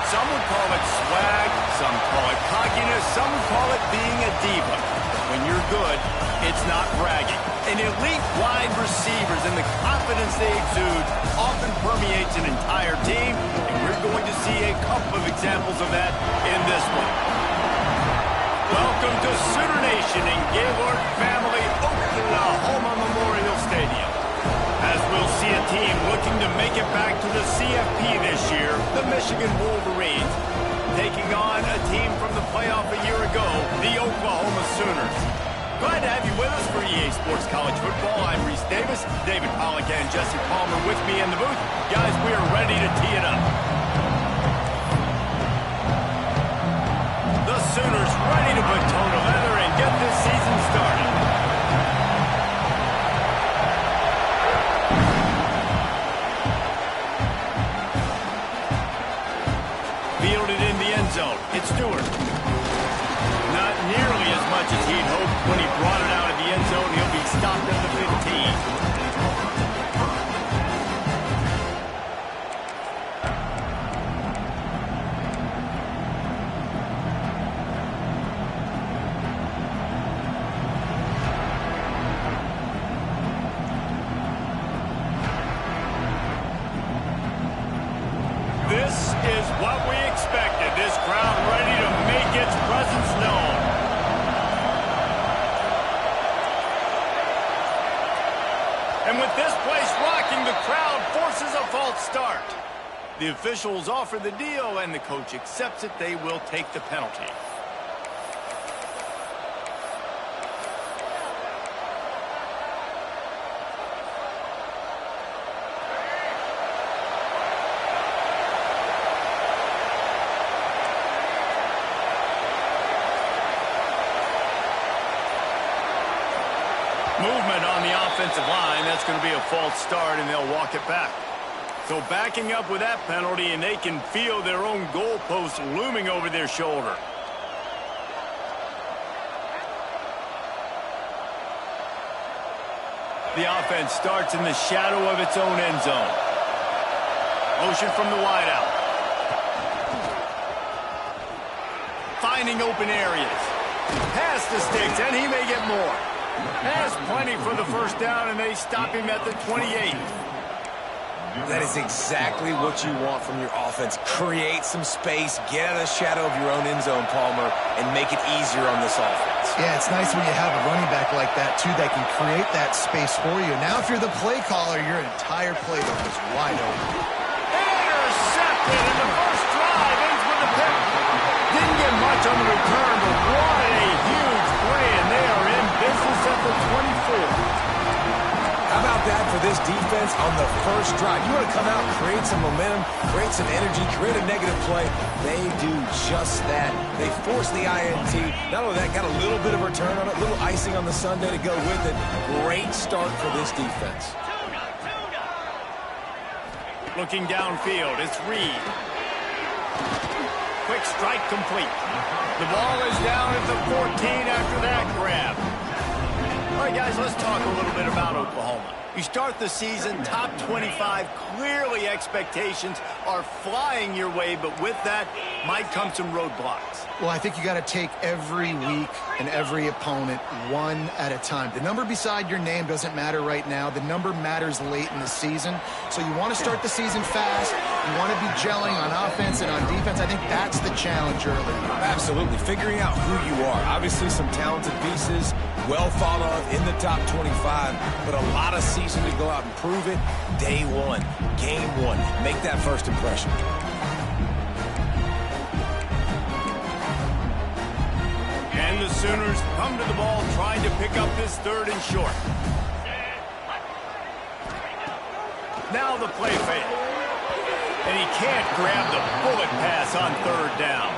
Some would call it swag, some call it cockiness, some would call it being a diva. When you're good, it's not bragging. And elite wide receivers and the confidence they exude often permeates an entire team, and we're going to see a couple of examples of that in this one. Welcome to Sooner Nation in Gaylord Family Oklahoma Memorial Stadium. As we'll see a team looking to make it back to the CFP this year, the Michigan Wolverines, taking on a team from the playoff a year ago, the Oklahoma Sooners. Glad to have you with us for EA Sports College Football. I'm Reese Davis, David Pollack and Jesse Palmer with me in the booth. Guys, we are ready to tee it up. The Sooners ready to put toe to leather and get this season started. Fielded in the end zone. It's Stewart. Not nearly as much as he'd hoped when he brought it out of the end zone. He'll be stopped at the 15. This is what we expected. This crowd ready to make its presence known. And with this place rocking, the crowd forces a false start. The officials offer the deal, and the coach accepts it. They will take the penalty. Movement on the offensive line. That's going to be a false start, and they'll walk it back. So backing up with that penalty, and they can feel their own goalpost looming over their shoulder. The offense starts in the shadow of its own end zone. Motion from the wideout. Finding open areas. Pass the sticks, and he may get more. Has plenty for the first down, and they stop him at the 28. That is exactly what you want from your offense. Create some space, get out of the shadow of your own end zone, Palmer, and make it easier on this offense. Yeah, it's nice when you have a running back like that, too, that can create that space for you. Now, if you're the play caller, your entire playbook is wide open. Intercepted, and the first drive ends with a pick. Didn't get much on the return, but what a huge play, and they are in business at the 24. How about that for this defense on the first drive? You want to come out, create some momentum, create some energy, create a negative play. They do just that. They force the INT. Not only that, got a little bit of return on it, a little icing on the sundae to go with it. Great start for this defense. Looking downfield, it's Reed. Quick strike complete. The ball is down at the 14 after that grab. All right, guys, let's talk a little bit about Oklahoma. You start the season top 25. Clearly, expectations are flying your way, but with that might come some roadblocks. Well, I think you got to take every week and every opponent one at a time. The number beside your name doesn't matter right now. The number matters late in the season. So you want to start the season fast. You want to be gelling on offense and on defense. I think that's the challenge early. Absolutely. Figuring out who you are. Obviously, some talented pieces, well thought of in the top 25, but a lot of season to go out and prove it. Day one, game one. Make that first impression. And the Sooners come to the ball trying to pick up this third and short. Now the play fake. And he can't grab the bullet pass on third down.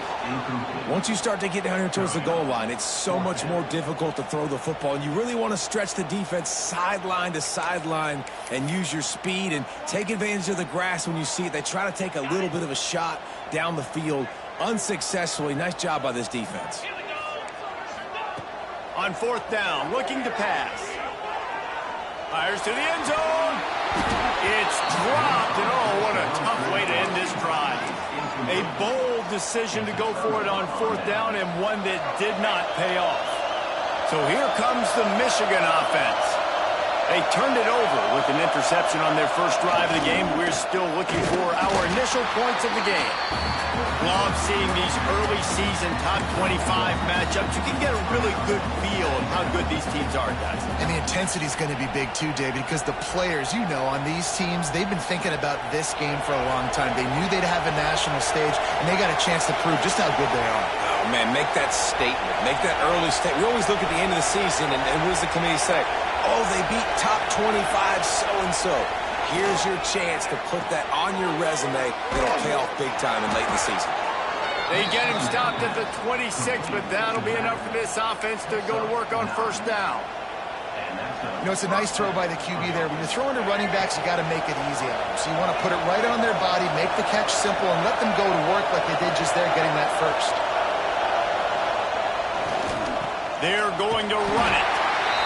Once you start to get down here towards the goal line, it's so much more difficult to throw the football. And you really want to stretch the defense sideline to sideline and use your speed and take advantage of the grass when you see it. They try to take a little bit of a shot down the field unsuccessfully. Nice job by this defense. On fourth down, looking to pass. Fires to the end zone. It's dropped, and oh, what a tough way to end this drive. A bold decision to go for it on 4th down, and one that did not pay off. So here comes the Michigan offense. They turned it over with an interception on their first drive of the game. We're still looking for our initial points of the game. Love seeing these early season top 25 matchups. You can get a really good feel of how good these teams are, guys. And the intensity is going to be big too, David, because the players, you know, on these teams, they've been thinking about this game for a long time. They knew they'd have a national stage, and they got a chance to prove just how good they are. Oh, man, make that statement. Make that early statement. We always look at the end of the season, and what does the committee say? Oh, they beat top 25 so-and-so. Here's your chance to put that on your resume that'll pay off big time and late in the season. They get him stopped at the 26, but that'll be enough for this offense to go to work on 1st down. You know, it's a nice throw by the QB there. When you're throwing to running backs, you got to make it easy on them. So you want to put it right on their body, make the catch simple, and let them go to work like they did just there, getting that first. They're going to run it.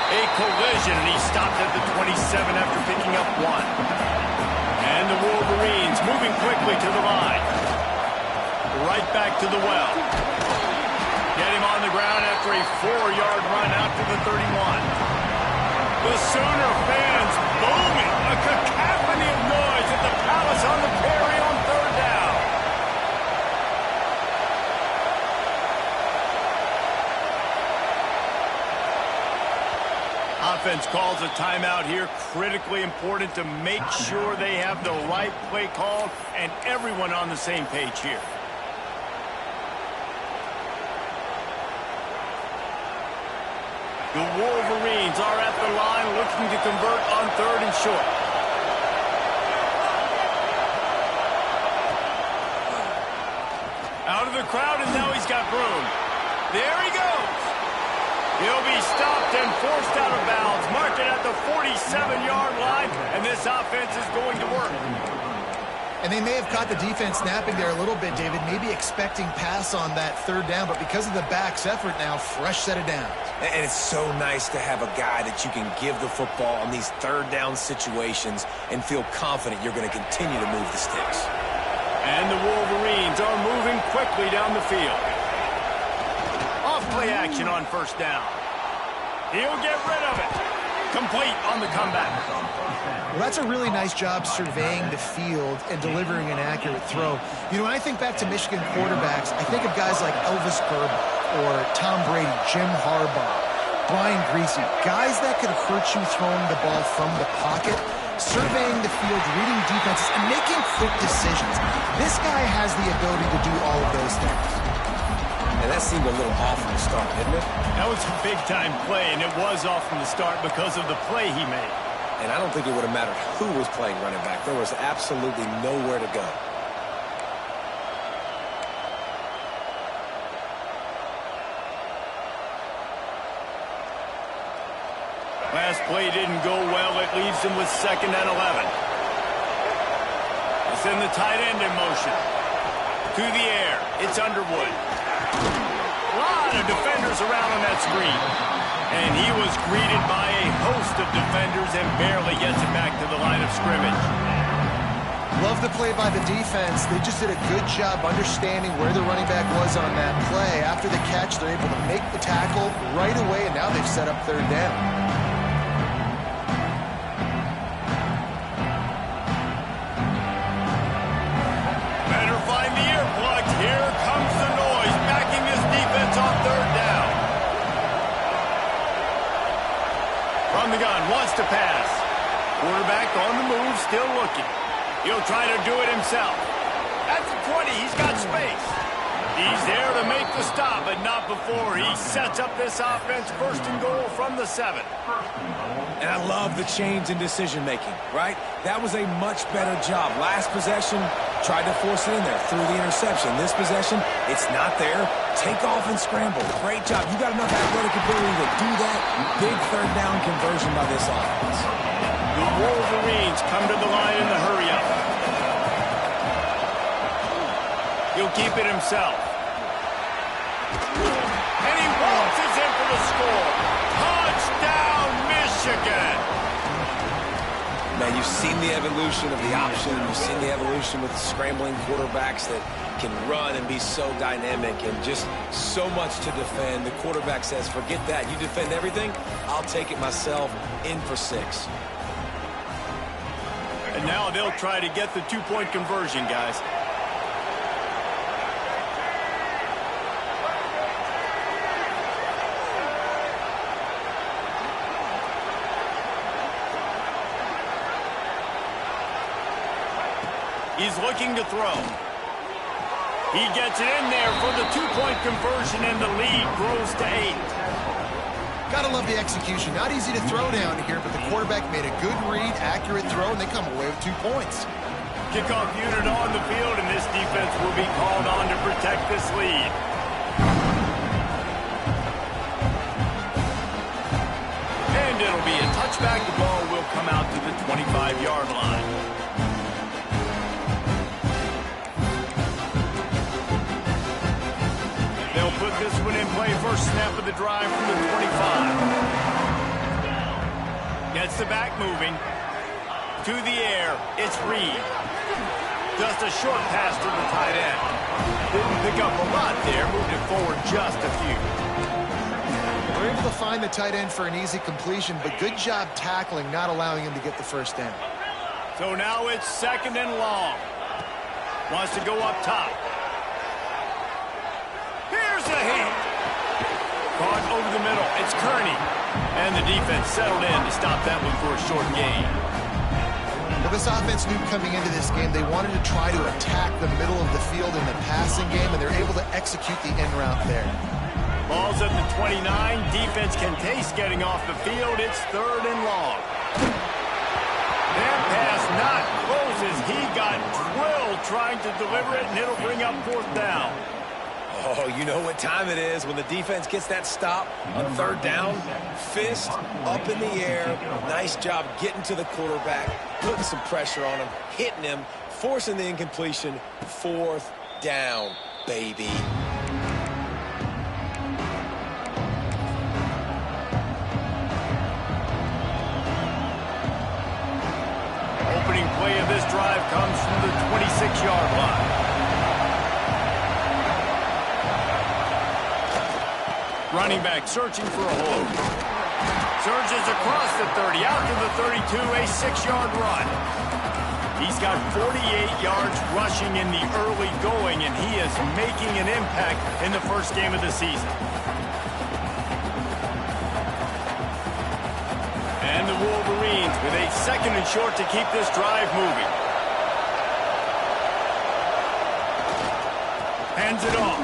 A collision, and he stopped at the 27 after picking up 1. And the Wolverines moving quickly to the line. Right back to the well. Get him on the ground after a 4-yard run out to the 31. The Sooner fans booming. A cacophony of noise at the Palace on the Prairie on 3rd down. Offense calls a timeout here. Critically important to make sure they have the right play call and everyone on the same page here. The Wolverines are at the line looking to convert on 3rd and short. Out of the crowd, and now he's got room. There he goes. He'll be stopped and forced out of bounds. Marked it at the 47-yard line, and this offense is going to work. And they may have caught the defense napping there a little bit, David, maybe expecting pass on that 3rd down, but because of the back's effort now, fresh set of downs. And it's so nice to have a guy that you can give the football on these 3rd down situations and feel confident you're going to continue to move the sticks. And the Wolverines are moving quickly down the field. Off play action on 1st down. He'll get rid of it. Complete on the comeback. Well, that's a really nice job surveying the field and delivering an accurate throw. You know, when I think back to Michigan quarterbacks, I think of guys like Elvis Grbac or Tom Brady, Jim Harbaugh, Brian Griese, guys that could hurt you throwing the ball from the pocket, surveying the field, reading defenses, and making quick decisions. This guy has the ability to do all of those things. And that seemed a little off from the start, didn't it? That was a big-time play, and it was off from the start because of the play he made. And I don't think it would have mattered who was playing running back. There was absolutely nowhere to go. Last play didn't go well. It leaves him with 2nd and 11. They send the tight end in motion. To the air. It's Underwood. A lot of defenders around on that screen. And he was greeted by a host of defenders and barely gets it back to the line of scrimmage. Love the play by the defense. They just did a good job understanding where the running back was on that play. After the catch, they're able to make the tackle right away, and now they've set up 3rd down. Better find the earplugs. Here comes the noise, backing this defense on 3rd down. From the gun, wants to pass. Quarterback on the move, still looking. He'll try to do it himself. At the 20, he's got space. He's there to make the stop, but not before he sets up this offense 1st and goal from the 7. And I love the change in decision-making, right? That was a much better job. Last possession, tried to force it in there, threw the interception. This possession, it's not there. Take off and scramble. Great job. You got enough athletic ability to do that. Big 3rd down conversion by this offense. The Wolverines come to the line in the hurry-up. He'll keep it himself. And he waltzes in for the score. Touchdown, Michigan! man, you've seen the evolution of the option. You've seen the evolution with scrambling quarterbacks that can run and be so dynamic and just so much to defend. The quarterback says, forget that. You defend everything, I'll take it myself. In for 6. And now they'll try to get the two-point conversion, guys. He's looking to throw. He gets it in there for the two-point conversion, and the lead grows to 8. Gotta love the execution. Not easy to throw down here, but the quarterback made a good read, accurate throw, and they come away with 2 points. Kickoff unit on the field, and this defense will be called on to protect this lead. And it'll be a touchback. The ball will come out to the 25-yard line. They'll put this one in play. First snap of the drive from the 25. Gets the back moving. To the air, it's Reed. Just a short pass to the tight end. Didn't pick up a lot there, moved it forward just a few. We're able to find the tight end for an easy completion, but good job tackling, not allowing him to get the first down. So now it's 2nd and long. Wants to go up top. Here's a hit. Caught over the middle. It's Kearney. And the defense settled in to stop that one for a short gain. Well, this offense knew coming into this game they wanted to try to attack the middle of the field in the passing game, and they're able to execute the in route there. Ball's at the 29. Defense can taste getting off the field. It's 3rd and long. That pass not close as he got drilled trying to deliver it, and it'll bring up 4th down. Oh, you know what time it is when the defense gets that stop on 3rd down. Fist up in the air. Nice job getting to the quarterback, putting some pressure on him, hitting him, forcing the incompletion. 4th down, baby. Opening play of this drive comes from the 26-yard line. Running back searching for a hole. Surges across the 30, out to the 32, a 6-yard run. He's got 48 yards rushing in the early going, and he is making an impact in the first game of the season. And the Wolverines with a 2nd and short to keep this drive moving. Hands it off.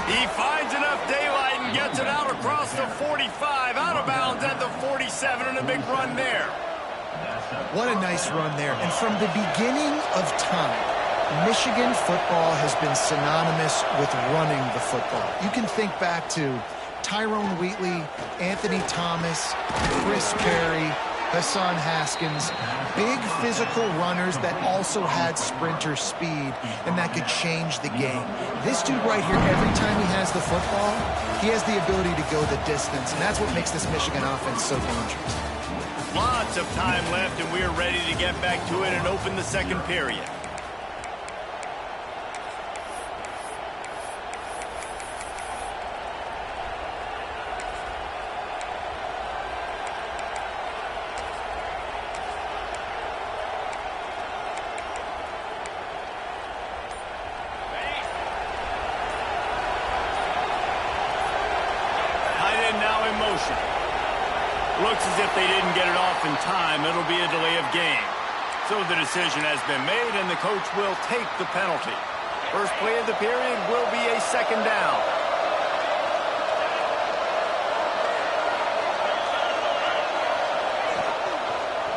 He finds enough daylight and gets it out across the 45, out of bounds at the 47, and a big run there. What a nice run there. And from the beginning of time, Michigan football has been synonymous with running the football. You can think back to Tyrone Wheatley, Anthony Thomas, Chris Perry, Hassan Haskins, big physical runners that also had sprinter speed and that could change the game. This dude right here, every time he has the football, he has the ability to go the distance, and that's what makes this Michigan offense so dangerous. Lots of time left, and we're ready to get back to it and open the 2nd period. Looks as if they didn't get it off in time. It'll be a delay of game. So the decision has been made, and the coach will take the penalty. First play of the period will be a 2nd down.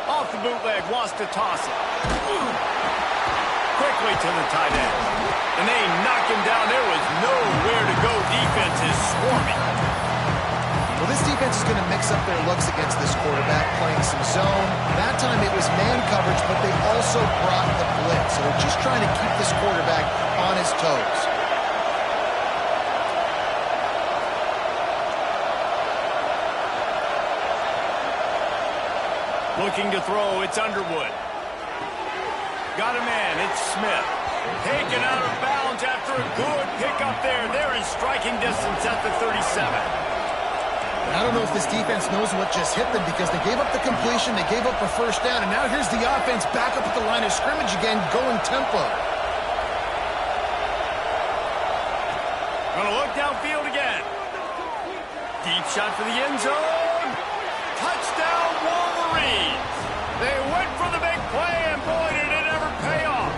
Off the bootleg, wants to toss it. Quickly to the tight end. And they knock him down. There was nowhere to go. Defense is swarming. Well, this defense is going to mix up their looks against this quarterback, playing some zone. That time it was man coverage, but they also brought the blitz. So they're just trying to keep this quarterback on his toes. Looking to throw, it's Underwood. Got a man, it's Smith. Taken out of bounds after a good pickup there. They're in striking distance at the 37. I don't know if this defense knows what just hit them because they gave up the completion, they gave up a first down, and now here's the offense back up at the line of scrimmage again, going tempo. Gonna look downfield again. Deep shot for the end zone. Touchdown, Wolverines. They went for the big play, and boy, did it ever pay off.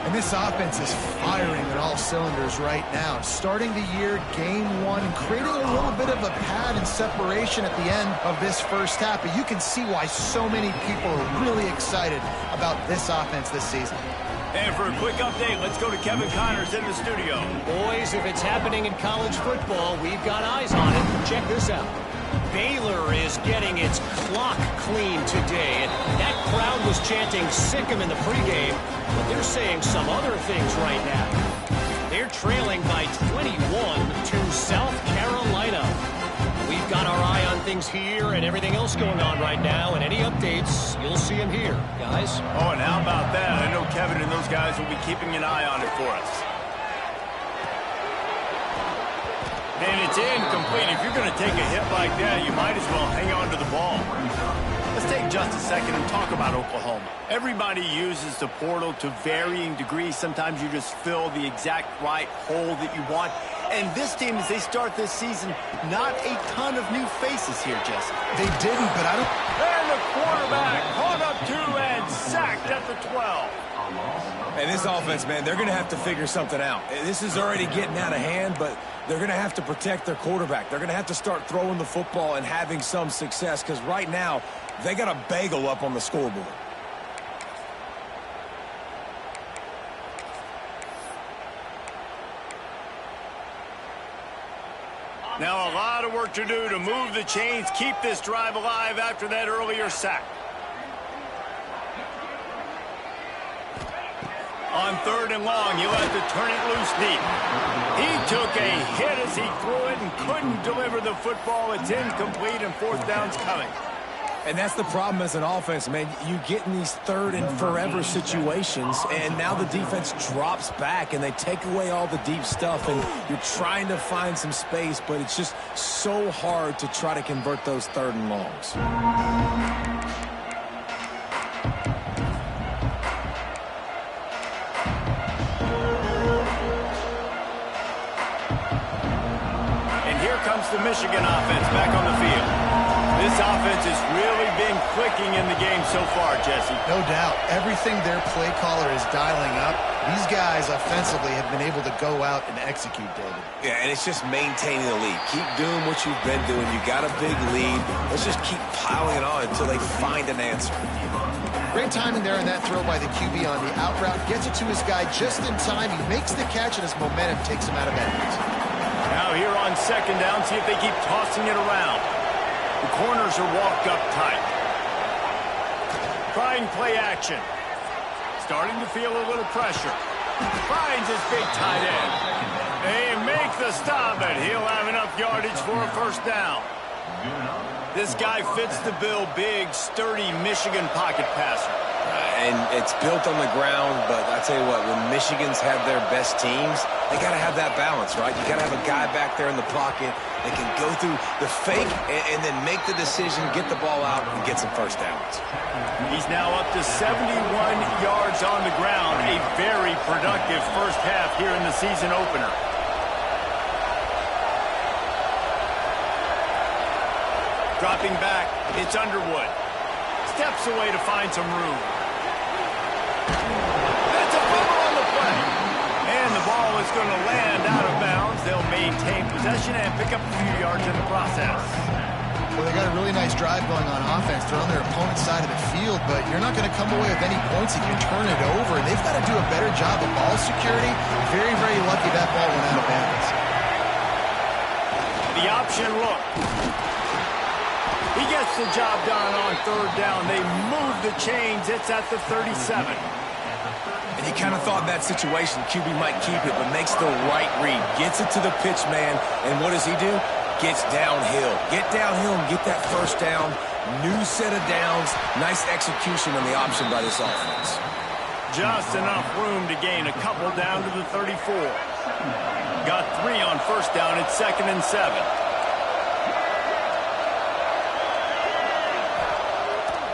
And this offense is firing at all cylinders right now. Starting the year, game one, and creating a little bit of a pad and separation at the end of this first half. But you can see why so many people are really excited about this offense this season. And for a quick update, let's go to Kevin Connors in the studio. Boys, if it's happening in college football, we've got eyes on it. Check this out. Baylor is getting its clock clean today, and that crowd was chanting "sick 'em" in the pregame, but they're saying some other things right now. They're trailing by 21 to South Carolina. We've got our eye on things here and everything else going on right now, and any updates, you'll see them here, guys. Oh, and how about that? I know Kevin and those guys will be keeping an eye on it for us. And it's incomplete. If you're going to take a hit like that, you might as well hang on to the ball. Let's take just a second and talk about Oklahoma. Everybody uses the portal to varying degrees. Sometimes you just fill the exact right hole that you want. And this team, as they start this season, not a ton of new faces here, Jesse. They didn't, but I don't... And the quarterback caught up to and sacked at the 12. And this offense, man, they're going to have to figure something out. This is already getting out of hand, but they're going to have to protect their quarterback. They're going to have to start throwing the football and having some success because right now they got a bagel up on the scoreboard. Now a lot of work to do to move the chains, keep this drive alive after that earlier sack. On 3rd and long, he'll have to turn it loose deep. He took a hit as he threw it and couldn't deliver the football. It's incomplete and 4th down's coming. And that's the problem as an offense, man. You get in these 3rd and forever situations, and now the defense drops back, and they take away all the deep stuff, and you're trying to find some space, but it's just so hard to try to convert those 3rd and longs. The Michigan offense back on the field. This offense has really been clicking in the game so far, Jesse. No doubt. Everything their play caller is dialing up, these guys offensively have been able to go out and execute, David. Yeah, and it's just maintaining the lead. Keep doing what you've been doing. You got a big lead. Let's just keep piling it on until they find an answer. Great timing there on that throw by the QB on the out route. Gets it to his guy just in time. He makes the catch, and his momentum takes him out of bounds. Now here on 2nd down, see if they keep tossing it around. The corners are walked up tight. Trying play action. Starting to feel a little pressure. Finds his big tight end. They make the stop, and he'll have enough yardage for a 1st down. This guy fits the bill. Big, sturdy Michigan pocket passer. And it's built on the ground, but I tell you what, when Michigan's have their best teams, they got to have that balance, right? You got to have a guy back there in the pocket that can go through the fake and then make the decision, get the ball out, and get some 1st downs. He's now up to 71 yards on the ground. A very productive 1st half here in the season opener. Dropping back, it's Underwood. Steps away to find some room. That's a fumble on the play. And the ball is going to land out of bounds. They'll maintain possession and pick up a few yards in the process. Well, they got a really nice drive going on offense. They're on their opponent's side of the field, but you're not going to come away with any points if you turn it over. And they've got to do a better job of ball security. Very, very lucky that ball went out of bounds. The option look. He gets the job done on 3rd down. They move the chains. It's at the 37. And you kind of thought in that situation QB might keep it, but makes the right read. Gets it to the pitch man, and what does he do? Gets downhill. Get downhill and get that 1st down. New set of downs. Nice execution on the option by this offense. Just enough room to gain a couple down to the 34. Got 3 on first down. It's 2nd and 7.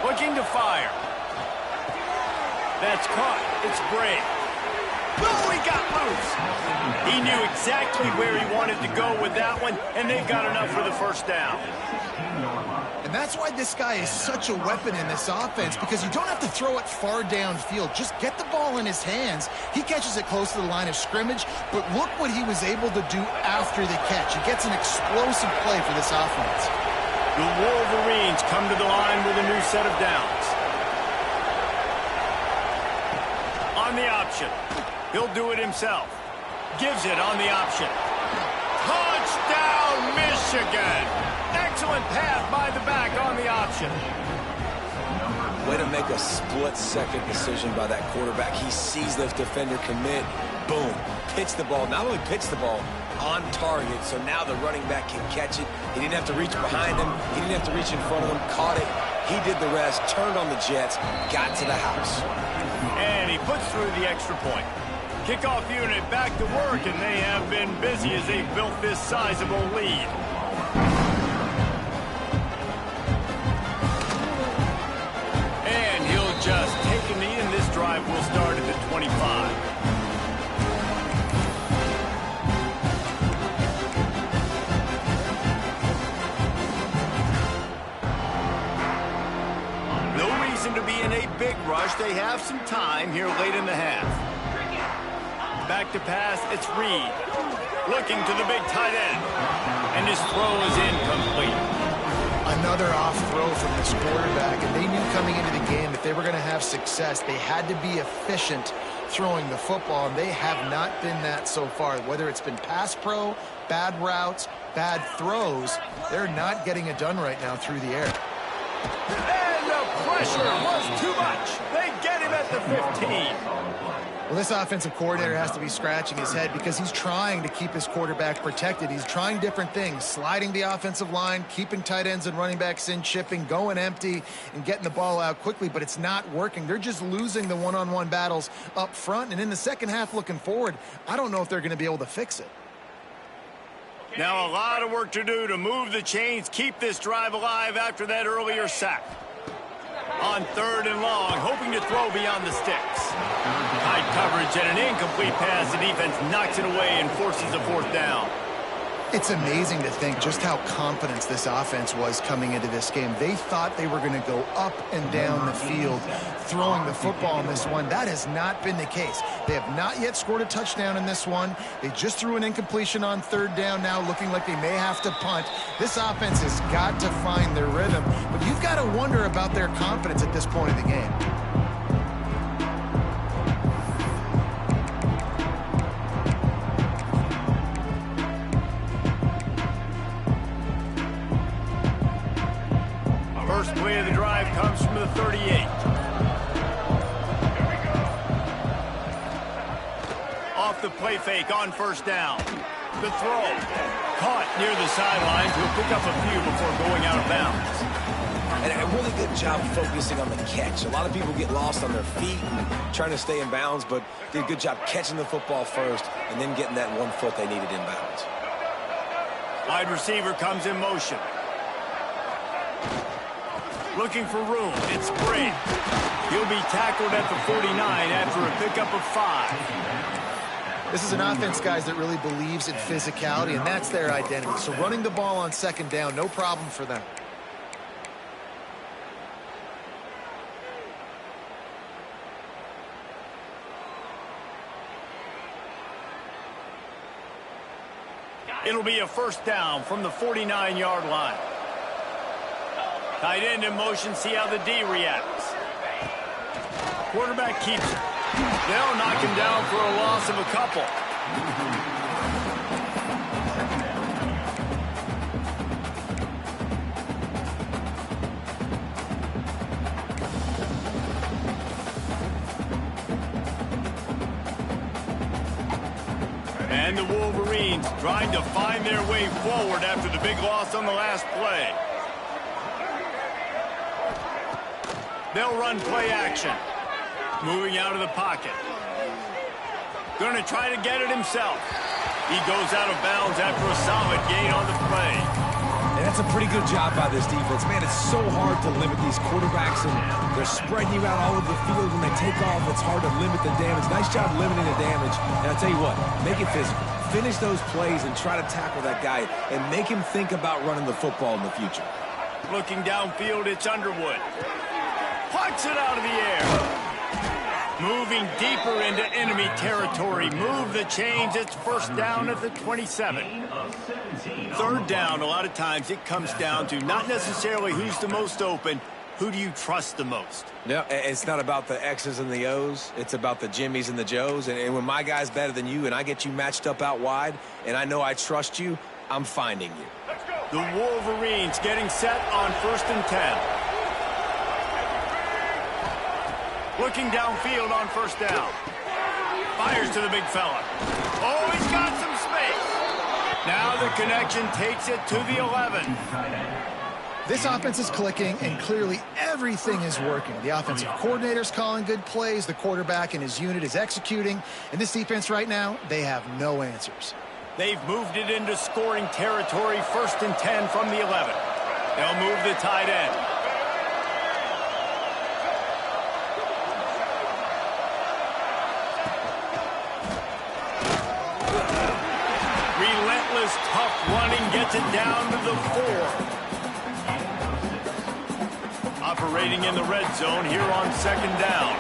Looking to fire. That's caught. It's Bray. Oh, he got loose. He knew exactly where he wanted to go with that one, and they've got enough for the first down. And that's why this guy is such a weapon in this offense, because you don't have to throw it far downfield. Just get the ball in his hands. He catches it close to the line of scrimmage, but look what he was able to do after the catch. He gets an explosive play for this offense. The Wolverines come to the line with a new set of downs. On the option. He'll do it himself. Gives it on the option. Touchdown, Michigan! Excellent pass by the back on the option. Way to make a split-second decision by that quarterback. He sees the defender commit. Boom. Pitch the ball. Not only pitch the ball, on target, so now the running back can catch it. He didn't have to reach behind him. He didn't have to reach in front of him. Caught it. He did the rest. Turned on the Jets. Got to the house. And he puts through the extra point. Kickoff unit back to work, and they have been busy as they've built this sizable lead. And he'll just take a knee, and this drive will start at the 25. No reason to be in a big rush. They have some time here late in the half. Back to pass, it's Reed. Looking to the big tight end. And his throw is incomplete. Another off throw from this quarterback, and they knew coming into the game if they were going to have success, they had to be efficient throwing the football, and they have not been that so far. Whether it's been pass pro, bad routes, bad throws, they're not getting it done right now through the air. And the pressure was too much. They get him at the 15. Well, this offensive coordinator has to be scratching his head because he's trying to keep his quarterback protected. He's trying different things, sliding the offensive line, keeping tight ends and running backs in, chipping, going empty, and getting the ball out quickly, but it's not working. They're just losing the one-on-one battles up front, and in the second half looking forward, I don't know if they're going to be able to fix it. Now a lot of work to do to move the chains, keep this drive alive after that earlier sack. On 3rd and long, hoping to throw beyond the sticks. Tight coverage and an incomplete pass. The defense knocks it away and forces a 4th down. It's amazing to think just how confident this offense was coming into this game. They thought they were going to go up and down the field throwing the football in this one. That has not been the case. They have not yet scored a touchdown in this one. They just threw an incompletion on 3rd down now, looking like they may have to punt. This offense has got to find their rhythm, but you've got to wonder about their confidence at this point of the game. First play of the drive comes from the 38. Off the play fake on 1st down. The throw. Caught near the sidelines. He'll pick up a few before going out of bounds. And a really good job focusing on the catch. A lot of people get lost on their feet and trying to stay in bounds, but did a good job catching the football first and then getting that 1 foot they needed in bounds. Wide receiver comes in motion. Looking for room. It's Brady. He'll be tackled at the 49 after a pickup of 5. This is an offense, guys, that really believes in physicality, and that's their identity. So running the ball on 2nd down, no problem for them. It'll be a 1st down from the 49-yard line. Tight end in motion, see how the D reacts. Quarterback keeps it. They'll knock him down for a loss of a couple. And the Wolverines trying to find their way forward after the big loss on the last play. They'll run play action. Moving out of the pocket. Going to try to get it himself. He goes out of bounds after a solid gain on the play. And that's a pretty good job by this defense. Man, it's so hard to limit these quarterbacks, and they're spreading you out all over the field. When they take off, it's hard to limit the damage. Nice job limiting the damage. And I'll tell you what, make it physical. Finish those plays and try to tackle that guy and make him think about running the football in the future. Looking downfield, it's Underwood. Plucks it out of the air. Moving deeper into enemy territory. Move the chains. It's first down at the 27. Third down, a lot of times it comes down to not necessarily who's the most open. Who do you trust the most? No, it's not about the X's and the O's. It's about the Jimmys and the Joes. And when my guy's better than you and I get you matched up out wide and I know I trust you, I'm finding you. The Wolverines getting set on 1st and 10. Looking downfield on first down. Fires to the big fella. Oh, he's got some space. Now the connection takes it to the 11. This offense is clicking, and clearly everything is working. The offensive coordinator's calling good plays. The quarterback and his unit is executing. And this defense right now, they have no answers. They've moved it into scoring territory. 1st and 10 from the 11. They'll move the tight end. Relentless, tough running gets it down to the 4. Operating in the red zone here on 2nd down.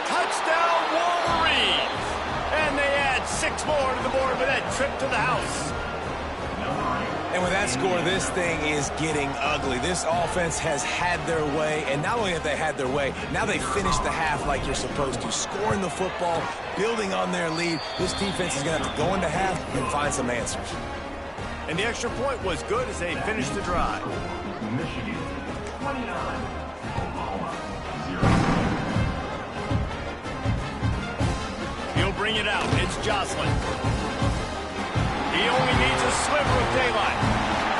Touchdown Wolverines! And they add 6 more to the board with that trip to the house. And with that score, this thing is getting ugly. This offense has had their way, and not only have they had their way, now they finished the half like you're supposed to, scoring the football, building on their lead. This defense is going to have to go into half and find some answers. And the extra point was good as they finished the drive. Michigan, 29, Oklahoma, 0. He'll bring it out. It's Jocelyn. He only needs a sliver of daylight.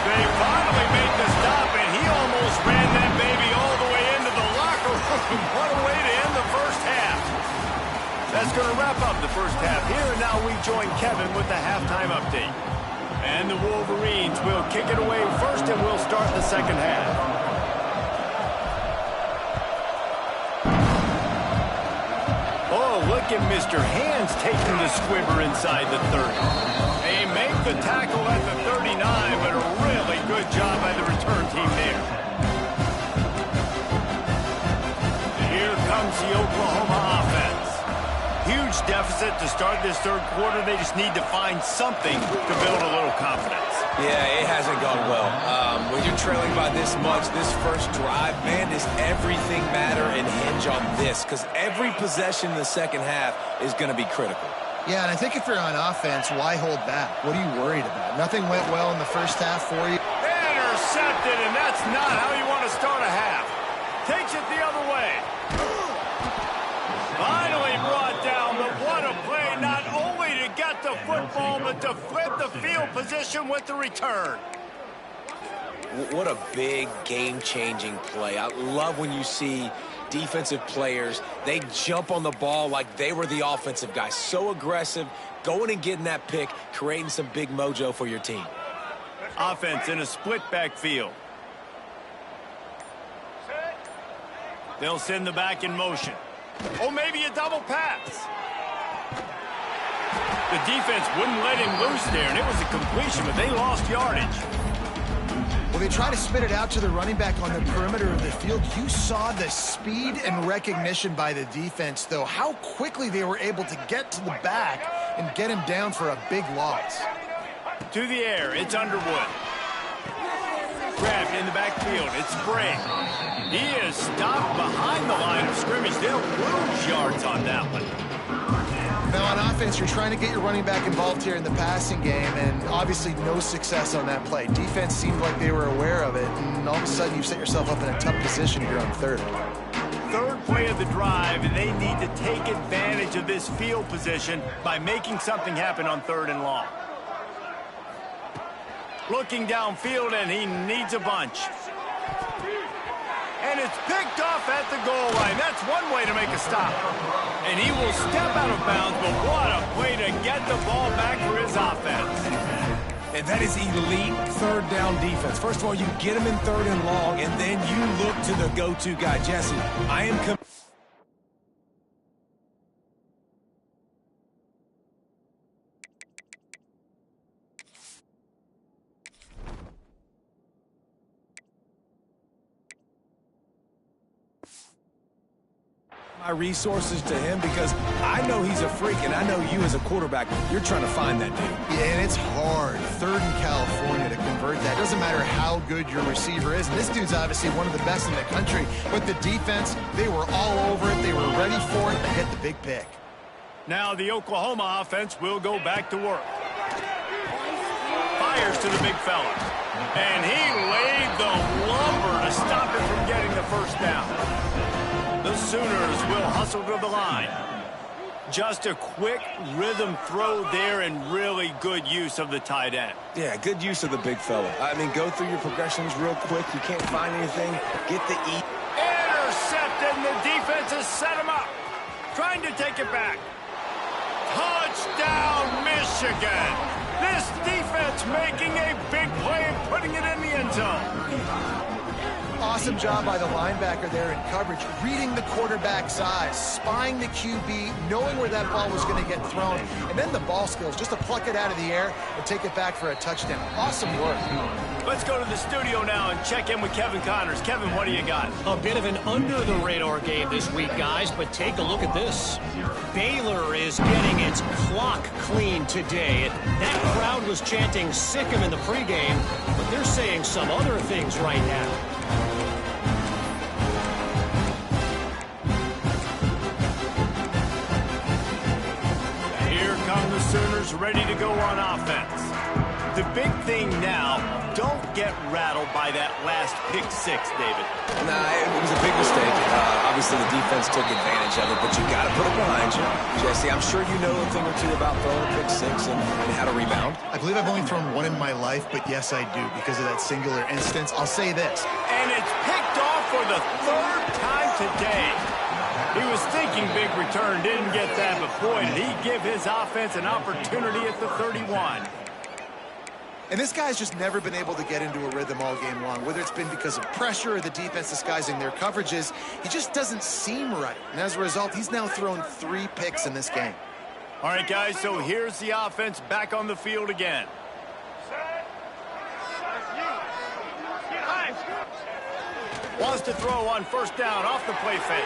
They finally made the stop, and he almost ran that baby all the way into the locker room. What a way to end the first half. That's going to wrap up the first half here, and now we join Kevin with the halftime update. And the Wolverines will kick it away first, and we'll start the second half. Oh, look at Mr. Hands taking the squibber inside the 30. They make the tackle at the 39, but a really good job by the return team there. Here comes the Oklahoma offense. Huge deficit to start this third quarter. They just need to find something to build a little confidence. Yeah, it hasn't gone well. When you're trailing by this much, this first drive, man, does everything matter and hinge on this? Because every possession in the second half is going to be critical. Yeah, and I think if you're on offense, why hold back? What are you worried about? Nothing went well in the first half for you. Intercepted, and that's not how you want to start a half. Takes it the other way. Finally brought down, but what a play, not only to get the football, but to flip the field position with the return. What a big game-changing play. I love when you see defensive players, they jump on the ball like they were the offensive guy. So aggressive, going and getting that pick, creating some big mojo for your team. Offense in a split backfield. They'll send the back in motion. Oh, maybe a double pass. The defense wouldn't let him loose there, and it was a completion, but they lost yardage. Well, they try to spit it out to the running back on the perimeter of the field. You saw the speed and recognition by the defense, though. How quickly they were able to get to the back and get him down for a big loss. To the air, it's Underwood. Grabbed in the backfield, it's Sprague. He is stopped behind the line of scrimmage. They'll lose yards on that one. Now, on offense, you're trying to get your running back involved here in the passing game, and obviously no success on that play. Defense seemed like they were aware of it, and all of a sudden you've set yourself up in a tough position here on third. third play of the drive, and they need to take advantage of this field position by making something happen on 3rd and long. Looking downfield, and he needs a bunch. And it's picked off at the goal line. That's one way to make a stop. And he will step out of bounds, but what a way to get the ball back for his offense. And that is elite 3rd down defense. First of all, you get him in 3rd and long, and then you look to the go-to guy. Jesse, I am my resources to him because I know he's a freak, and I know you as a quarterback, you're trying to find that dude. Yeah, and it's hard. 3rd in California to convert that. Doesn't matter how good your receiver is. And this dude's obviously one of the best in the country. But the defense, they were all over it. They were ready for it to hit the big pick. Now the Oklahoma offense will go back to work. Fires to the big fella. And he laid the lumber to stop him from getting the first down. The Sooners will hustle to the line. Just a quick rhythm throw there and really good use of the tight end. Yeah, good use of the big fella. I mean, go through your progressions real quick. You can't find anything. Get the E. Intercepted, and the defense has set him up. Trying to take it back. Touchdown, Michigan. This defense making a big play and putting it in the end zone. Awesome job by the linebacker there in coverage, reading the quarterback's eyes, spying the QB, knowing where that ball was going to get thrown, and then the ball skills, just to pluck it out of the air and take it back for a touchdown. Awesome work. Let's go to the studio now and check in with Kevin Connors. Kevin, what do you got? A bit of an under-the-radar game this week, guys, but take a look at this. Baylor is getting its clock clean today. That crowd was chanting "sick 'em" in the pregame, but they're saying some other things right now. Here come the Sooners ready to go on offense. The big thing now, don't get rattled by that last pick six, David. Nah, it was a big mistake. Obviously, the defense took advantage of it, but you got to put it behind you. Jesse, I'm sure you know a thing or two about throwing a pick six and how to rebound. I believe I've only thrown one in my life, but yes, I do, because of that singular instance. I'll say this. And it's picked off for the 3rd time today. He was thinking big return, didn't get that, but boy, did he give his offense an opportunity at the 31. And this guy's just never been able to get into a rhythm all game long, whether it's been because of pressure or the defense disguising their coverages. He just doesn't seem right. And as a result, he's now thrown 3 picks in this game. All right, guys, so here's the offense back on the field again. Wants to throw on 1st down off the play fake.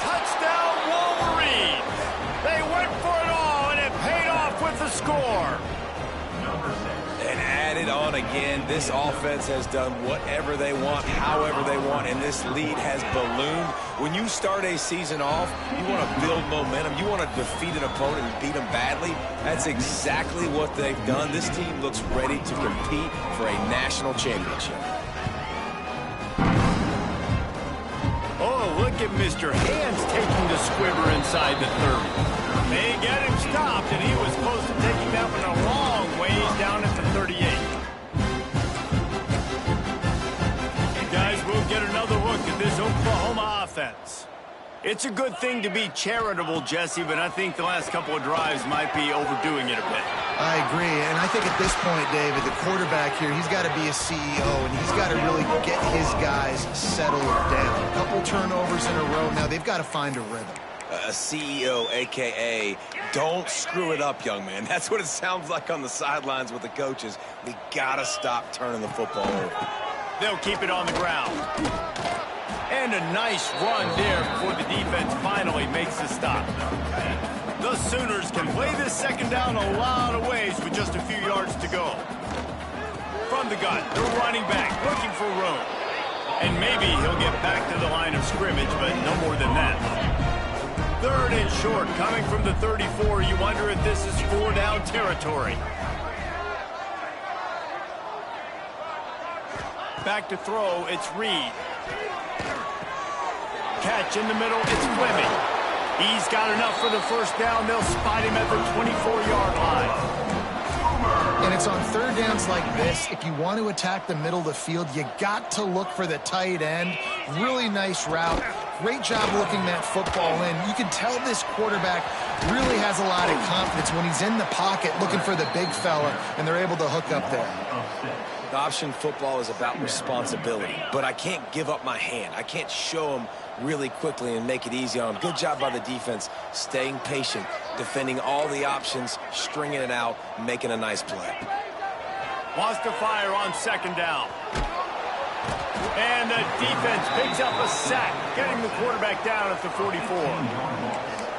Touchdown, Wolverines! They went for it all, and it paid off with the score. And added on again, this offense has done whatever they want, however they want, and this lead has ballooned. When you start a season off, you want to build momentum. You want to defeat an opponent and beat them badly. That's exactly what they've done. This team looks ready to compete for a national championship. Oh, look at Mr. Hands taking the squibber inside the 30. They get him stopped, and he was close to taking that one a long ways down at the 38. Guys, we'll get another look at this Oklahoma offense. It's a good thing to be charitable, Jesse, but I think the last couple of drives might be overdoing it a bit. I agree, and I think at this point, David, the quarterback here, he's got to be a CEO, and he's got to really get his guys settled down. A couple turnovers in a row. Now they've got to find a rhythm. A CEO, a.k.a. don't screw it up, young man. That's what it sounds like on the sidelines with the coaches. We got to stop turning the football over. They'll keep it on the ground. And a nice run there before the defense finally makes the stop. The Sooners can play this 2nd down a lot of ways with just a few yards to go. From the gun, the running back looking for room. And maybe he'll get back to the line of scrimmage, but no more than that. 3rd and short, coming from the 34. You wonder if this is 4-down territory. Back to throw, it's Reed. catch in the middle. It's Fleming. He's got enough for the first down. They'll spot him at the 24-yard line. And it's on third downs like this. If you want to attack the middle of the field, you got to look for the tight end. Really nice route. Great job looking that football in. You can tell this quarterback really has a lot of confidence when he's in the pocket looking for the big fella, and they're able to hook up there. Option football is about responsibility, but I can't give up my hand. I can't show him really quickly and make it easy on him. Good job by the defense, staying patient, defending all the options, stringing it out, making a nice play. Wants to fire on second down. And the defense picks up a sack, getting the quarterback down at the 44.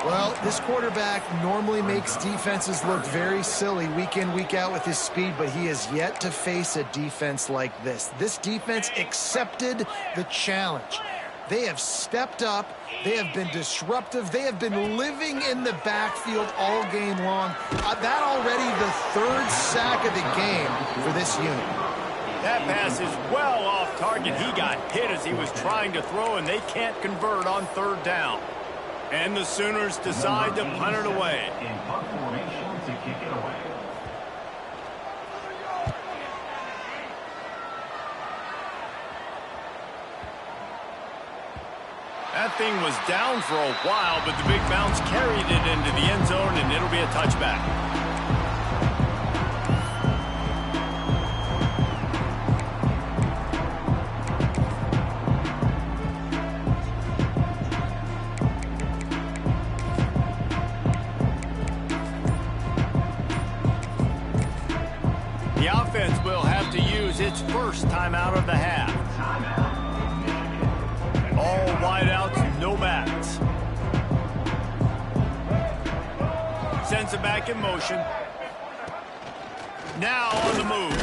Well, this quarterback normally makes defenses look very silly week in, week out with his speed, but he has yet to face a defense like this. This defense accepted the challenge. They have stepped up. They have been disruptive. They have been living in the backfield all game long. That already the third sack of the game for this unit. That pass is well off target. He got hit as he was trying to throw, and they can't convert on third down. And the Sooners decide to punt it away. In punt formation to kick it away. That thing was down for a while, but the big bounce carried it into the end zone, and it'll be a touchback. The offense will have to use its first timeout of the half. All wideouts, no backs. Sends it back in motion. Now on the move.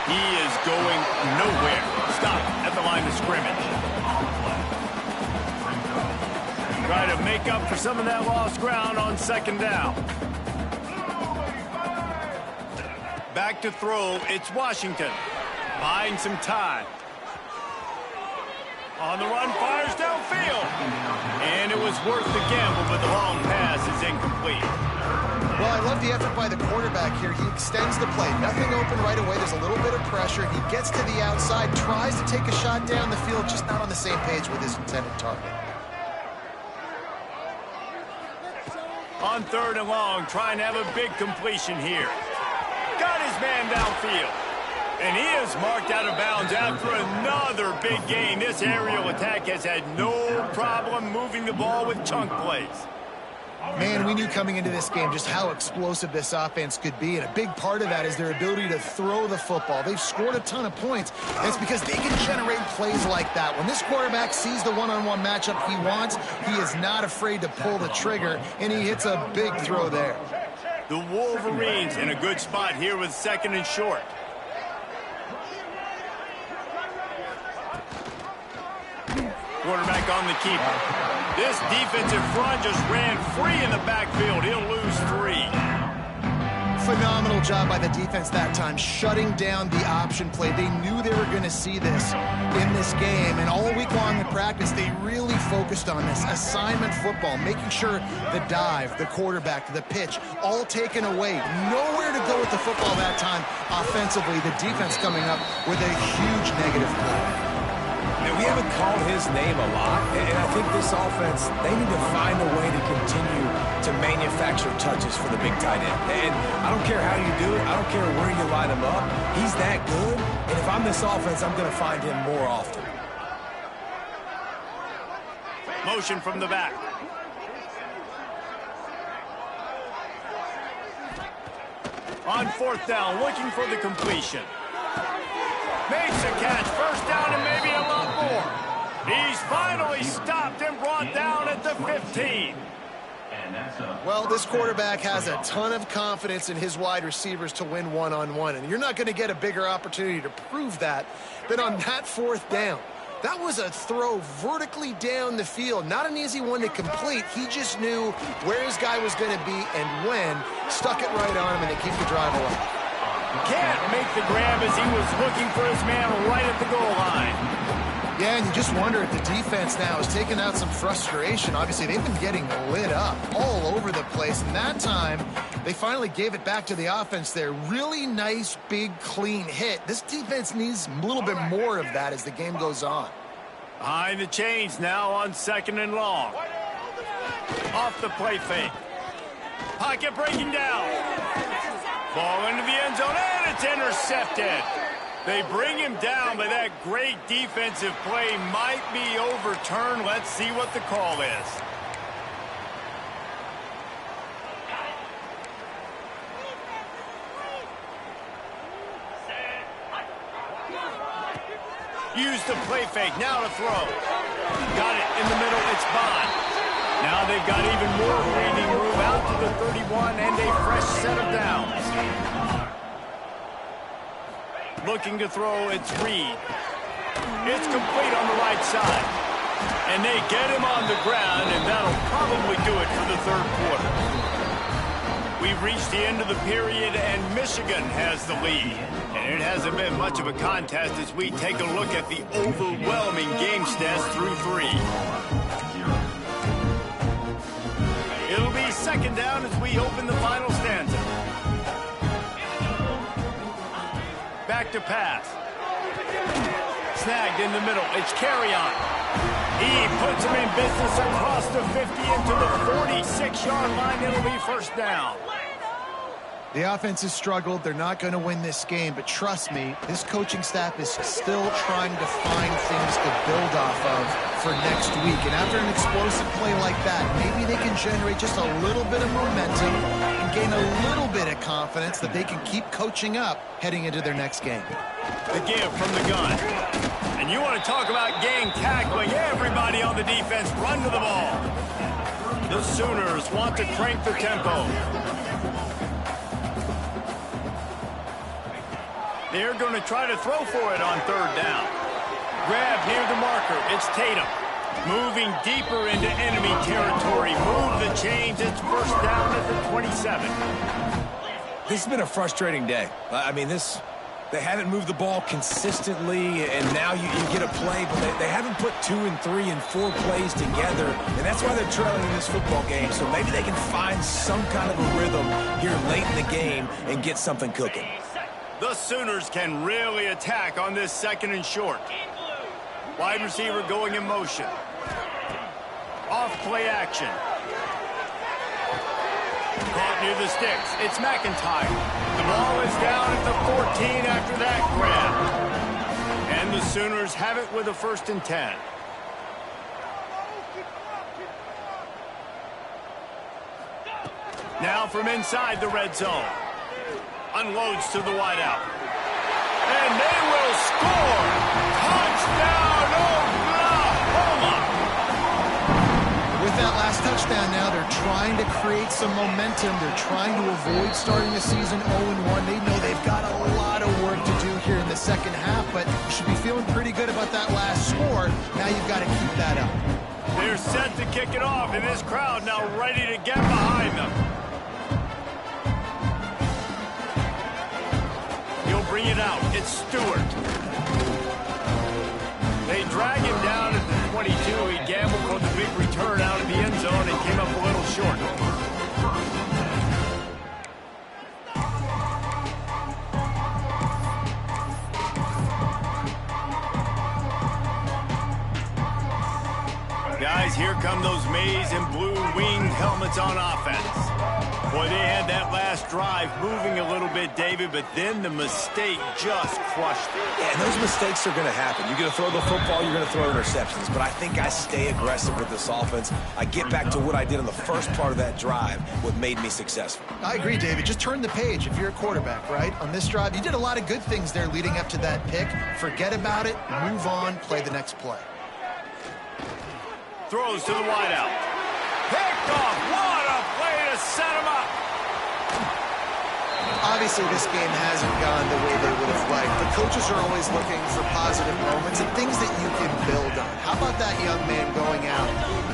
He is going nowhere. Stop at the line of scrimmage. Try to make up for some of that lost ground on second down. Back to throw, it's Washington. Buying some time. On the run, fires downfield. And it was worth the gamble, but the long pass is incomplete. Well, I love the effort by the quarterback here. He extends the play. Nothing open right away. There's a little bit of pressure. He gets to the outside, tries to take a shot down the field, just not on the same page with his intended target. On third and long, trying to have a big completion here. Got his man downfield. And he is marked out of bounds after another big gain. This aerial attack has had no problem moving the ball with chunk plays. Man, we knew coming into this game just how explosive this offense could be, and a big part of that is their ability to throw the football. They've scored a ton of points, and it's because they can generate plays like that. When this quarterback sees the one-on-one matchup he wants, he is not afraid to pull the trigger, and he hits a big throw there. The Wolverines in a good spot here with second and short. Quarterback on the keeper. This defensive front just ran free in the backfield. He'll lose 3. Phenomenal job by the defense that time, shutting down the option play. They knew they were going to see this in this game, and all week long in practice, they really focused on this assignment football, making sure the dive, the quarterback, the pitch, all taken away. Nowhere to go with the football that time offensively. The defense coming up with a huge negative play. And we haven't called his name a lot, and I think this offense, they need to find a way to continue to manufacture touches for the big tight end. And I don't care how you do it. I don't care where you line him up. He's that good, and if I'm this offense, I'm going to find him more often. Motion from the back. On fourth down, looking for the completion. Makes a catch, first down and maybe a lot more. He's finally stopped and brought down at the 15. Well, this quarterback has a ton of confidence in his wide receivers to win one-on-one, and you're not going to get a bigger opportunity to prove that than on that fourth down. That was a throw vertically down the field. Not an easy one to complete. He just knew where his guy was going to be and when. Stuck it right on him, and they keep the drive alive. Can't make the grab as he was looking for his man right at the goal line. Yeah, and you just wonder if the defense now is taking out some frustration. Obviously, they've been getting lit up all over the place, and that time they finally gave it back to the offense there. Really nice, big, clean hit. This defense needs a little bit more of that as the game goes on. Behind the chains now on 2nd and long. Off the play fake. Pocket breaking down. Ball into the end zone, and it's intercepted. They bring him down, but that great defensive play might be overturned. Let's see what the call is. Use the play fake, now to throw. Got it in the middle, it's Bond. Now they've got even more breathing room out to the 31 and a fresh set of downs. Looking to throw, it's Reed. It's complete on the right side. And they get him on the ground, and that'll probably do it for the 3rd quarter. We've reached the end of the period, and Michigan has the lead. And it hasn't been much of a contest as we take a look at the overwhelming game stats through 3. It'll be 2nd down as we open the final stanza. Back to pass. Snagged in the middle. It's Carry-On. He puts him in business across the 50 into the 46-yard line. It'll be 1st down. The offense has struggled. They're not going to win this game, but trust me, this coaching staff is still trying to find things to build off of for next week. And after an explosive play like that, maybe they can generate just a little bit of momentum and gain a little bit of confidence that they can keep coaching up heading into their next game. The give from the gun. And you want to talk about gang tackling. Everybody on the defense run to the ball. The Sooners want to crank the tempo. They're going to try to throw for it on 3rd down. Grab near the marker. It's Tatum. Moving deeper into enemy territory. Move the chains. It's 1st down at the 27. This has been a frustrating day. I mean, they haven't moved the ball consistently, and now you get a play, but they haven't put 2 and 3 and 4 plays together, and that's why they're trailing in this football game. So maybe they can find some kind of a rhythm here late in the game and get something cooking. The Sooners can really attack on this 2nd and short. Wide receiver going in motion. Off play action. Caught near the sticks. It's McIntyre. The ball is down at the 14 after that grab. And the Sooners have it with a 1st and 10. Now from inside the red zone. Unloads to the wideout. And they will score! Touchdown, Oklahoma! With that last touchdown now, they're trying to create some momentum. They're trying to avoid starting the season 0-1. They know they've got a lot of work to do here in the 2nd half, but you should be feeling pretty good about that last score. Now you've got to keep that up. They're set to kick it off, and this crowd now ready to get behind them. Bring it out. It's Stewart. They drag him down at the 22. He gambled for the big return out of the end zone and came up a little short. Guys, here come those maize and blue winged helmets on offense. Boy, they had that last drive moving a little bit, David, but then the mistake just crushed them. Yeah, and those mistakes are going to happen. You're going to throw the football, you're going to throw interceptions. But I think I stay aggressive with this offense. I get back to what I did in the first part of that drive, what made me successful. I agree, David. Just turn the page if you're a quarterback, right? On this drive, you did a lot of good things there leading up to that pick. Forget about it, move on, play the next play. Throws to the wideout. Picked off. What a play to set him up. Obviously, this game hasn't gone the way they would have liked, but coaches are always looking for positive moments and things that you can build on. How about that young man going out,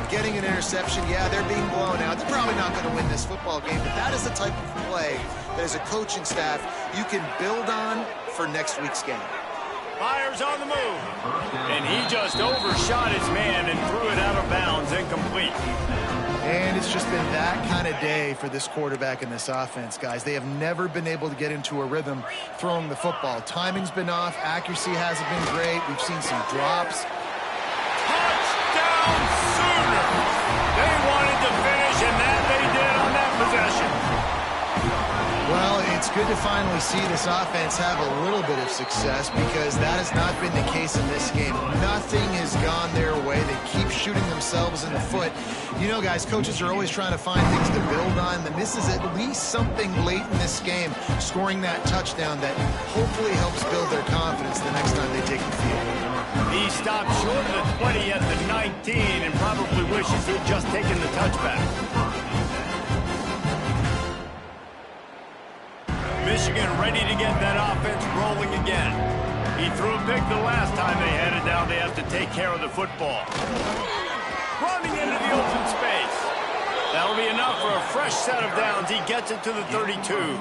getting an interception? Yeah, they're being blown out. They're probably not going to win this football game, but that is the type of play that as a coaching staff you can build on for next week's game. Fires on the move. And he just overshot his man and threw it out of bounds, incomplete. And it's just been that kind of day for this quarterback and this offense, guys. They have never been able to get into a rhythm throwing the football. Timing's been off. Accuracy hasn't been great. We've seen some drops. Touchdown Sooner! They wanted to finish, and that they did on that possession. Well, it's good to finally see this offense have a little bit of success because that has not been the case in this game. Nothing has gone their way. They keep shooting themselves in the foot. You know, guys, coaches are always trying to find things to build on, and this is at least something late in this game, scoring that touchdown that hopefully helps build their confidence the next time they take the field. He stopped short of the 20 at the 19 and probably wishes he'd just taken the touchback. Michigan ready to get that offense rolling again. He threw a pick the last time they had it down. They have to take care of the football. Running into the open space. That'll be enough for a fresh set of downs. He gets it to the 32.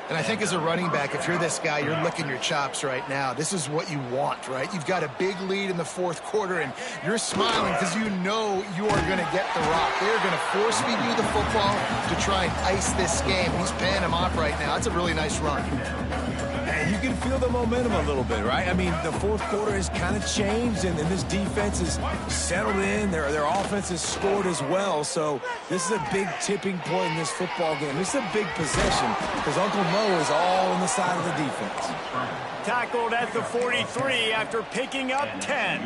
And I think as a running back, if you're this guy, you're licking your chops right now. This is what you want, right? You've got a big lead in the fourth quarter, and you're smiling because you know you are going to get the rock. They're going to force-feed you the football to try and ice this game. He's paying him off right now. It's a really nice run. And you can feel the momentum a little bit, right? I mean, the fourth quarter has kind of changed, and this defense is settled in. Their offense has scored as well. So this is a big tipping point in this football game. This is a big possession because Uncle Mo is all on the side of the defense. Tackled at the 43 after picking up 10.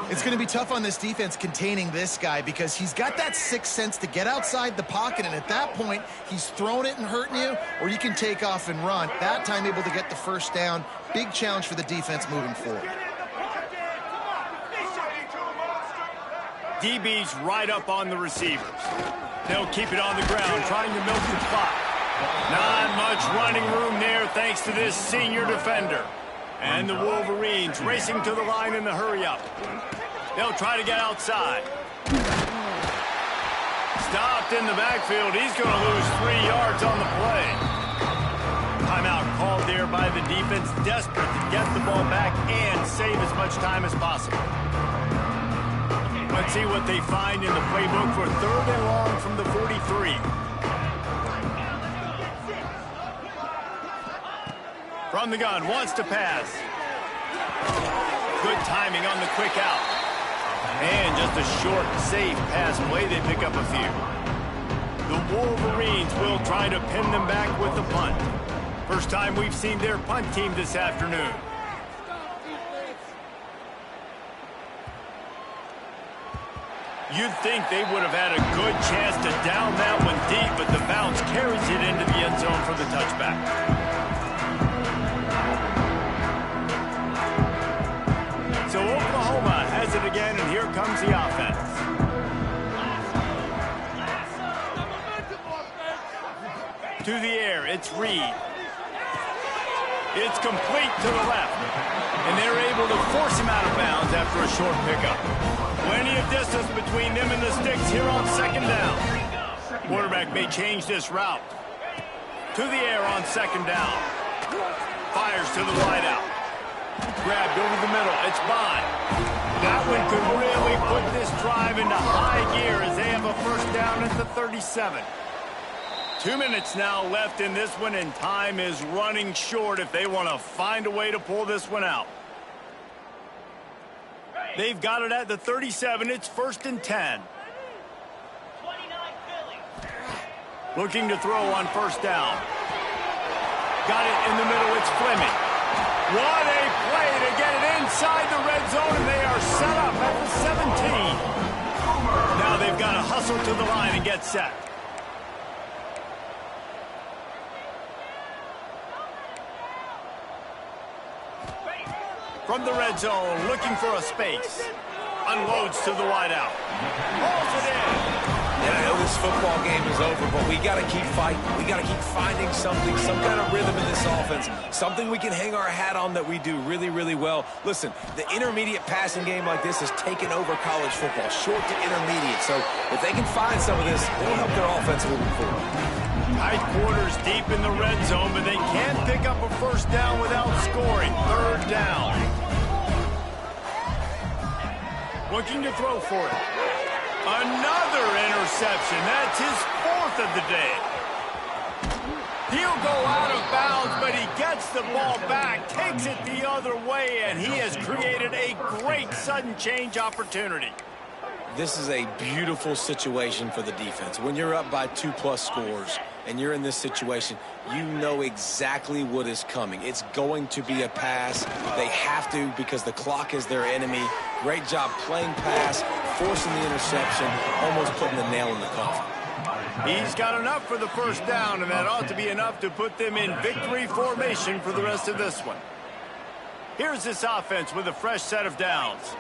It's going to be tough on this defense containing this guy because he's got that sixth sense to get outside the pocket, and at that point, he's throwing it and hurting you, or you can take off and run. That time able to get the first down. Big challenge for the defense moving forward. DB's right up on the receivers. They'll keep it on the ground, trying to milk the clock. Not much running room there thanks to this senior defender. And the Wolverines racing to the line in the hurry-up. They'll try to get outside. Stopped in the backfield. He's going to lose 3 yards on the play. Timeout called there by the defense, desperate to get the ball back and save as much time as possible. Let's see what they find in the playbook for 3rd and long from the 43. From the gun, wants to pass. Good timing on the quick out. And just a short, safe pass play. They pick up a few. The Wolverines will try to pin them back with the punt. First time we've seen their punt team this afternoon. You'd think they would have had a good chance to down that one deep, but the bounce carries it into the end zone for the touchback. So Oklahoma has it again, and here comes the offense. To the air, it's Reed. It's complete to the left. And they're able to force him out of bounds after a short pickup. Plenty of distance between them and the sticks here on 2nd down. Quarterback may change this route. To the air on 2nd down. Fires to the wideout. Grabbed over the middle. It's Bond. That one could really put this drive into high gear as they have a first down at the 37. 2 minutes now left in this one, and time is running short if they want to find a way to pull this one out. They've got it at the 37. It's 1st and 10. Looking to throw on 1st down. Got it in the middle. It's Fleming. What a play to get it inside the red zone, and they are set up at the 17. Now they've got to hustle to the line and get set. From the red zone, looking for a space. Unloads to the wideout. Rolls it in. And I know this football game is over, but we got to keep fighting. We got to keep finding something, some kind of rhythm in this offense, something we can hang our hat on that we do really, really well. Listen, the intermediate passing game like this has taken over college football, short to intermediate. So if they can find some of this, it'll help their offense moving forward. Tight quarters deep in the red zone, but they can't pick up a first down without scoring. Third down. Looking to throw for it. Another interception. That's his fourth of the day. He'll go out of bounds, but he gets the ball back, takes it the other way, and he has created a great sudden change opportunity. This is a beautiful situation for the defense. When you're up by 2+ scores and you're in this situation, you know exactly what is coming. It's going to be a pass. They have to because the clock is their enemy. Great job playing pass, forcing the interception, almost putting the nail in the coffin. He's got enough for the first down, and that ought to be enough to put them in victory formation for the rest of this one. Here's this offense with a fresh set of downs.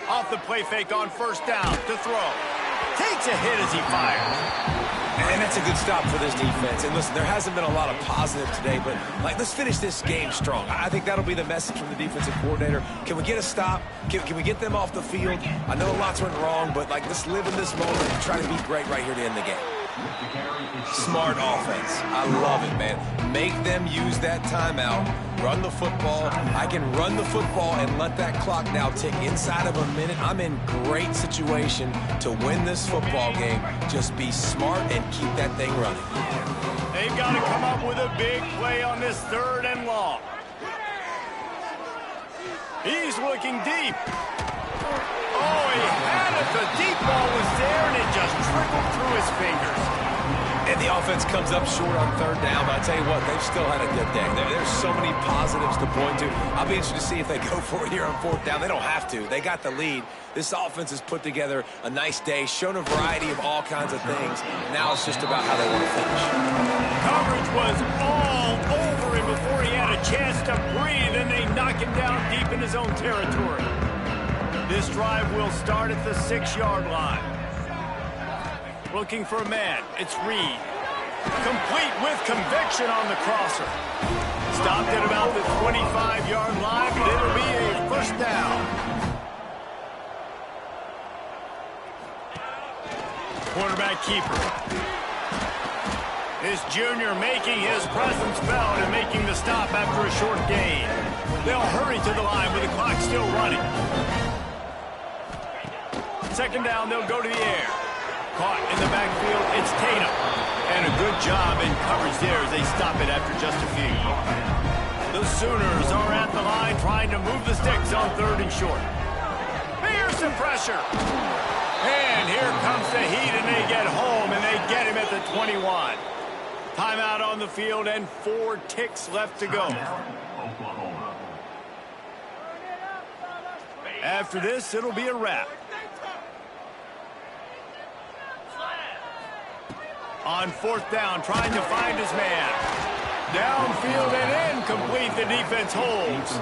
Off the play fake on first down to throw. Takes a hit as he fires. And that's a good stop for this defense. And listen, there hasn't been a lot of positive today, but let's finish this game strong. I think that'll be the message from the defensive coordinator. Can we get a stop? Can we get them off the field? I know lots went wrong, but let's live in this moment and try to be great right here to end the game. Smart offense. I love it, man. Make them use that timeout. Run the football. I can run the football and let that clock now tick inside of a minute. I'm in great situation to win this football game. Just be smart and keep that thing running. They've got to come up with a big play on this 3rd and long. He's looking deep. Oh, he had it. The deep ball was there, and it just trickled through his fingers. And the offense comes up short on 3rd down, but I tell you what, they've still had a good day. There's so many positives to point to. I'll be interested to see if they go for it here on 4th down. They don't have to. They got the lead. This offense has put together a nice day, shown a variety of all kinds of things. Now it's just about how they want to finish. Coverage was all over him before he had a chance to breathe, and they knock him down deep in his own territory. This drive will start at the 6-yard line. Looking for a man. It's Reed. Complete with conviction on the crosser. Stopped at about the 25-yard line, but it'll be a first down. Quarterback keeper. This junior making his presence felt and making the stop after a short gain. They'll hurry to the line with the clock still running. 2nd down, they'll go to the air. Caught in the backfield, it's Tatum. And a good job in coverage there as they stop it after just a few. The Sooners are at the line trying to move the sticks on 3rd and short. Here's some pressure. And here comes the heat, and they get home, and they get him at the 21. Timeout on the field, and 4 ticks left to go. After this, it'll be a wrap. On 4th down, trying to find his man. Downfield and incomplete. The defense holds.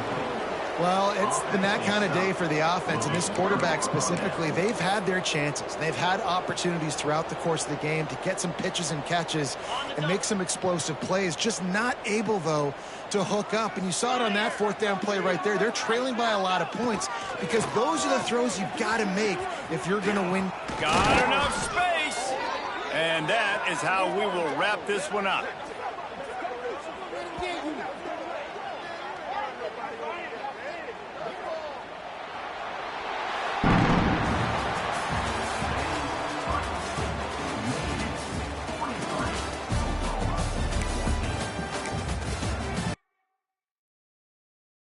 Well, it's been that kind of day for the offense, and this quarterback specifically. They've had their chances. They've had opportunities throughout the course of the game to get some pitches and catches and make some explosive plays. Just not able, though, to hook up. And you saw it on that 4th down play right there. They're trailing by a lot of points because those are the throws you've got to make if you're going to win. Got enough space. And that is how we will wrap this one up.